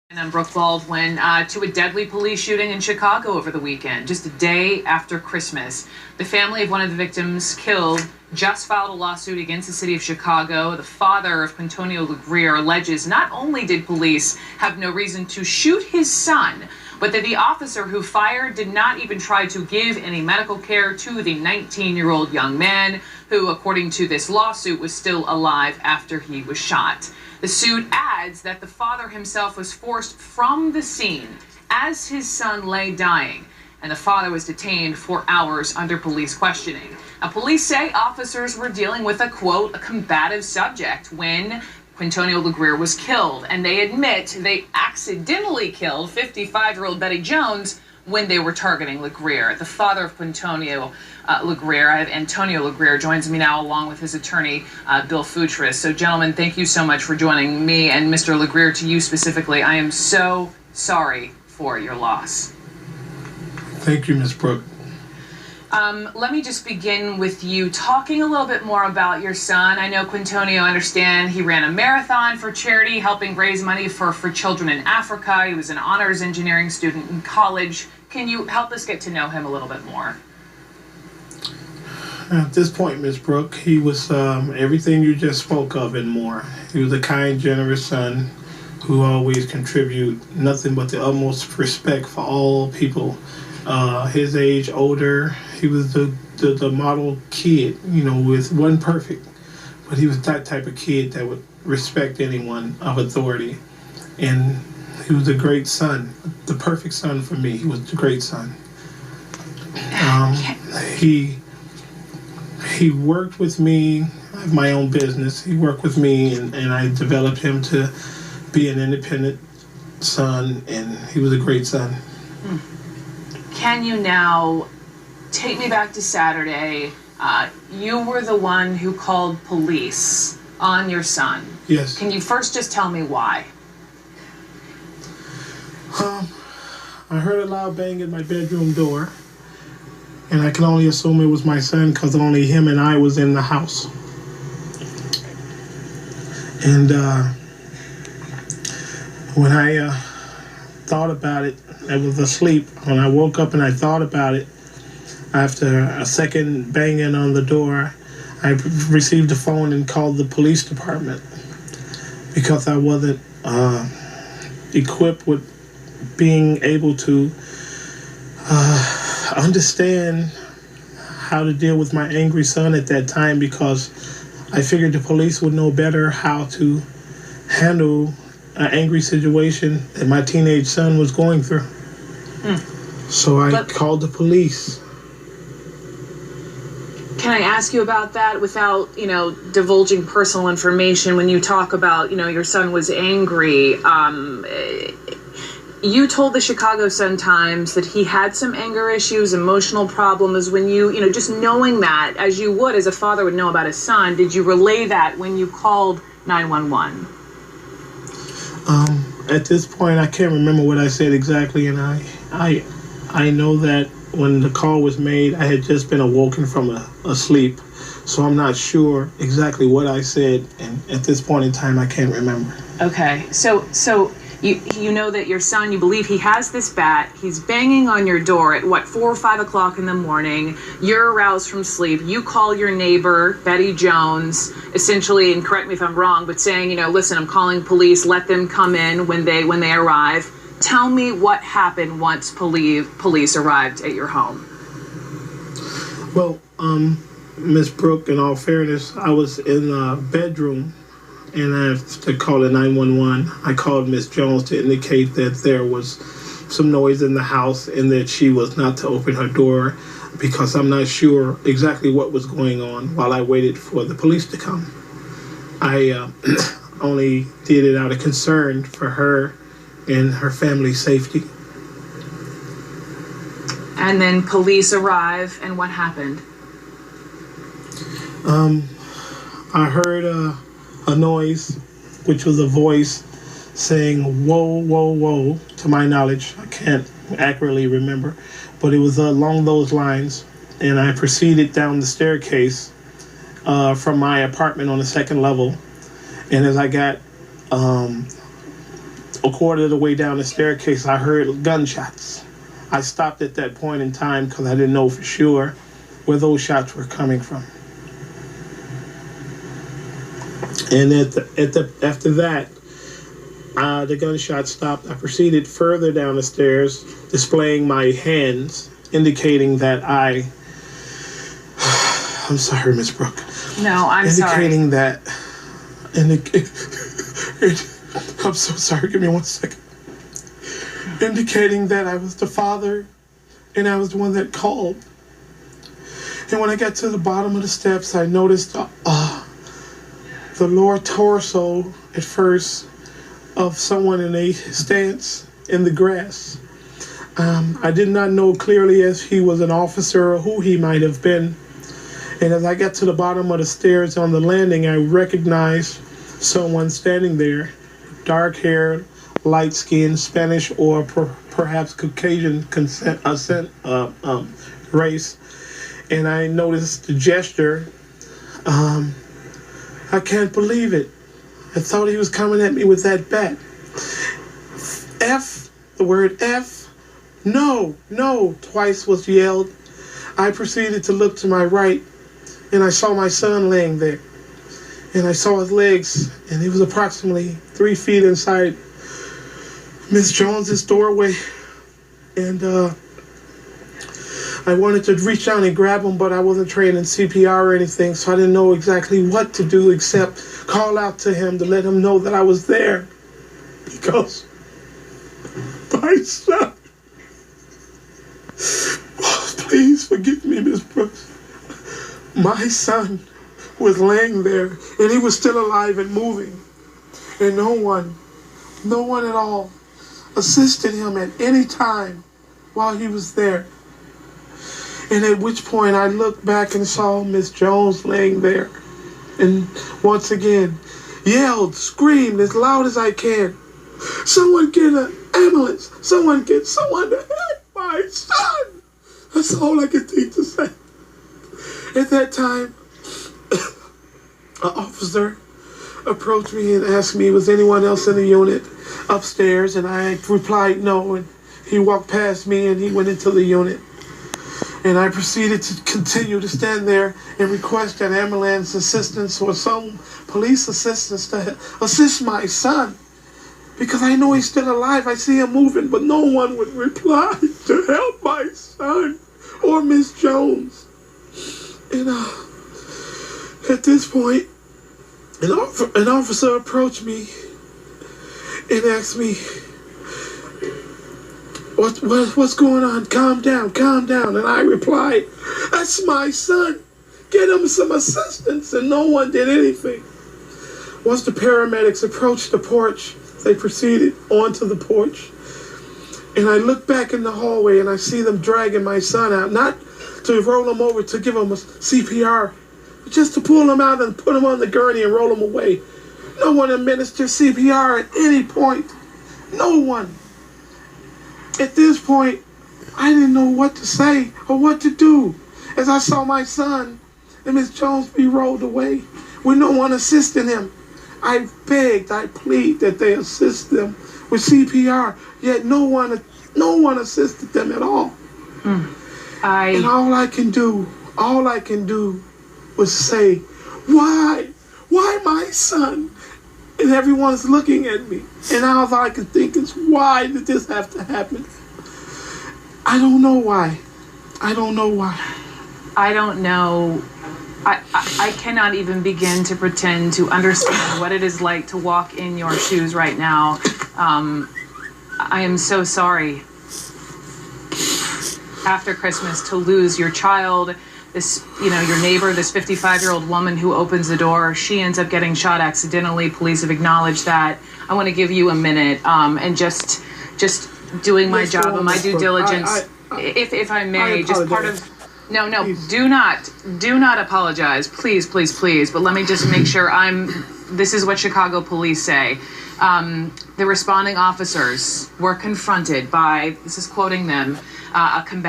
And I'm Brooke Baldwin. To a deadly police shooting in Chicago over the weekend, just a day after Christmas. The family of one of the victims killed just filed a lawsuit against the city of Chicago. The father of Qiuntonio LeGrier's alleges not only did police have no reason to shoot his son, but that the officer who fired did not even try to give any medical care to the 19-year-old young man who, according to this lawsuit, was still alive after he was shot. The suit adds that the father himself was forced from the scene as his son lay dying, and the father was detained for hours under police questioning. Now, police say officers were dealing with a, quote, a combative subject when Qiuntonio LeGrier was killed, and they admit they accidentally killed 55-year-old Betty Jones when they were targeting LeGrier. The father of Qiuntonio LeGrier, I have Antonio LeGrier, joins me now along with his attorney, Bill Futris. So, gentlemen, thank you so much for joining me and Mr. LeGrier. To you specifically, I am so sorry for your loss. Thank you, Ms. Brooke. Let me just begin with you talking a little bit more about your son. I know Qiuntonio, I understand he ran a marathon for charity, helping raise money for children in Africa. He was an honors engineering student in college. Can you help us get to know him a little bit more? At this point, Ms. Brooke, he was everything you just spoke of and more. He was a kind, generous son who always contribute nothing but the utmost respect for all people. His age, older, he was the model kid, you know, wasn't perfect, but he was that type of kid that would respect anyone of authority. And he was a great son, the perfect son for me. He was a great son. He worked with me. I have my own business. He worked with me, and I developed him to be an independent son, and he was a great son. Can you now take me back to Saturday? You were the one who called police on your son. Yes. Can you first just tell me why? I heard a loud bang at my bedroom door, and I can only assume it was my son because only him and I was in the house. And when I thought about it, I was asleep. When I woke up and I thought about it, after a second banging on the door, I received a phone and called the police department because I wasn't equipped with being able to understand how to deal with my angry son at that time, because I figured the police would know better how to handle an angry situation that my teenage son was going through. So I called the police. Can I ask you about that without, divulging personal information? When you talk about, your son was angry, you told the Chicago Sun-Times that he had some anger issues, emotional problems. When you, just knowing that, as you would, as a father would know about his son, did you relay that when you called 911? At this point, I can't remember what I said exactly, and I know that when the call was made, I had just been awoken from a sleep, so I'm not sure exactly what I said, and at this point in time, I can't remember. Okay, so you know that your son, you believe he has this bat, he's banging on your door at 4 or 5 o'clock in the morning, you're aroused from sleep, you call your neighbor, Betty Jones, essentially, and correct me if I'm wrong, but saying, listen, I'm calling police, let them come in when they arrive. Tell me what happened once police arrived at your home. Well, Miss Brooke, in all fairness, I was in the bedroom, and after calling 911, I called Miss Jones to indicate that there was some noise in the house and that she was not to open her door because I'm not sure exactly what was going on while I waited for the police to come. I only did it out of concern for her and her family's safety. And then police arrive, and what happened? I heard a noise, which was a voice saying, whoa, whoa, whoa, to my knowledge. I can't accurately remember, but it was along those lines. And I proceeded down the staircase from my apartment on the second level. And as I got a quarter of the way down the staircase, I heard gunshots. I stopped at that point in time because I didn't know for sure where those shots were coming from. And after that, the gunshot stopped. I proceeded further down the stairs, displaying my hands, indicating that I'm sorry, Miss Brooke. No, I'm sorry. Indicating that. I'm so sorry. Give me 1 second. Indicating that I was the father, and I was the one that called. And when I got to the bottom of the steps, I noticed the lower torso at first of someone in a stance in the grass. I did not know clearly if he was an officer or who he might have been. And as I got to the bottom of the stairs on the landing, I recognized someone standing there, dark-haired, light-skinned, Spanish or perhaps Caucasian race. And I noticed the gesture. I can't believe it. I thought he was coming at me with that bat. F, the word F, no, twice was yelled. I proceeded to look to my right, and I saw my son laying there. And I saw his legs, and he was approximately 3 feet inside Miss Jones's doorway. And I wanted to reach down and grab him, but I wasn't trained in CPR or anything, so I didn't know exactly what to do except call out to him to let him know that I was there. Because my son, please forgive me, Miss Brooks. My son was laying there, and he was still alive and moving, and no one at all assisted him at any time while he was there. And at which point I looked back and saw Miss Jones laying there, and once again yelled, screamed as loud as I can, "Someone get an ambulance! Someone to help my son!" That's all I could think to say. At that time, an officer approached me and asked me, was anyone else in the unit upstairs? And I replied no, and he walked past me and he went into the unit. And I proceeded to continue to stand there and request an ambulance assistance or some police assistance to assist my son. Because I know he's still alive. I see him moving, but no one would reply to help my son or Miss Jones. And at this point, an officer approached me and asked me, What's going on? Calm down. And I replied, that's my son. Get him some assistance. And no one did anything. Once the paramedics approached the porch, they proceeded onto the porch. And I look back in the hallway and I see them dragging my son out, not to roll him over to give him a CPR, but just to pull him out and put him on the gurney and roll him away. No one administered CPR at any point. No one. At this point, I didn't know what to say or what to do as I saw my son and Miss Jones be rolled away with no one assisting him. I begged, I plead that they assist them with CPR, yet no one assisted them at all. And all I can do was say, why my son? And everyone's looking at me. And all I can think is, why did this have to happen? I don't know why. I don't know. I cannot even begin to pretend to understand what it is like to walk in your shoes right now. I am so sorry. After Christmas, to lose your child, your neighbor, this 55-year-old woman who opens the door, she ends up getting shot accidentally. Police have acknowledged that. I want to give you a minute and just doing my job and my due diligence. If I may, just part of. No, please. do not apologize, please. But let me just make sure this is what Chicago police say. The responding officers were confronted by, this is quoting them, a combatant